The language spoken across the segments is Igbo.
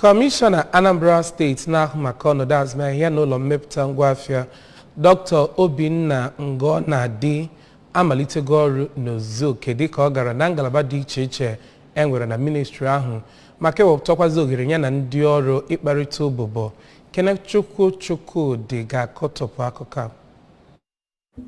Komishona Anambra State na-ahụ maka ọnọdụ azụmahịa n'ụlọ mmepụta ngwaahịa Dr. Obinna Ngonadi amalitego ọrụ n'ozuzu oke dịka ọ gara na ngalaba dị iche iche enwere na ministri ahụ maka ewepụtakwazi ohere ya na ndị ọrụ ịkparịta ụbụbọ. Kenechukwu dị ga-akọtọpụ akụkọ.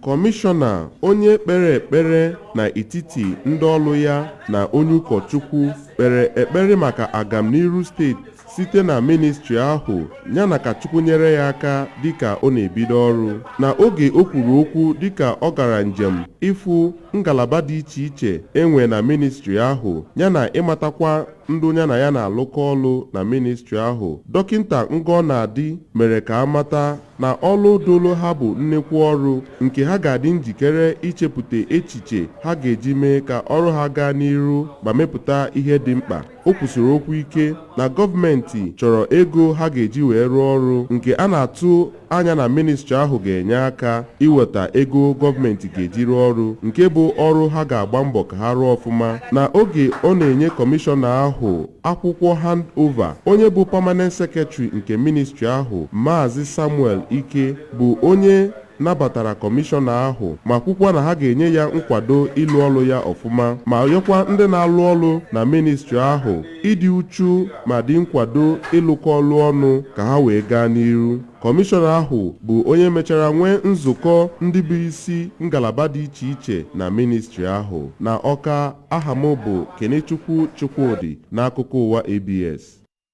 Komishona onye kpere ekpere na etiti ndị ọrụ ya na onye ụkọchukwu kpere ekpere maka agamniru steeti site na ministri ahụ yana ka Chukwu nyere ya aka dịka ọ na-ebido ọrụ. Na oge o kwuru okwu dịka ọ gara njem ịfụ ngalaba dị iche iche enwe na ministri ahụ yana ịmatakwa ndị onye na ya na-alụkọ ọrụ na ministri ahụ, Dọkịta Ngonadi mere ka amata na ọrụ dolo ha bụ nnekwu ọrụ nke ha ga-adị njikere ichepụta echiche ha ga-eji mee ka ọrụ ha gaa n'iru ma mepụta ihe dị mkpa. O kwusiri okwu ike na gọọmenti chọrọ ego ha ga-eji wee rụọ ọrụ nke a na-atụ anya na ministri ahụ ga-enye aka iweta ego gọọmenti ga-eji rụọ ọrụ nke bụ ọrụ ha ga-agba mbọ ka ha rụọ ọfụma. Na oge ọ na-enye kọmishọna ahụ akwụkwọ handova, onye bụ permanent secretary nke ministri ahụ Maazị Samuel Ike bụ onye nabatara kọmishọna ahụ ma kwukwa na ha ga-enye ya nkwado ịlụ ọrụ ya ọfụma ma yọkwa ndị na-alụ ọrụ na ministri ahụ ịdị uchu ma dị nkwado ịlụkọ ọrụ ọnụ ka ha wee gaa n'iru. Kọmishọna ahụ bụ onye mechara nwee nzukọ ndị bụ isi ngalaba dị iche iche na ministri ahụ. Na Ọka, aha m bụ Kenechukwu Chukwudị n'akụkọ ụwa ABS.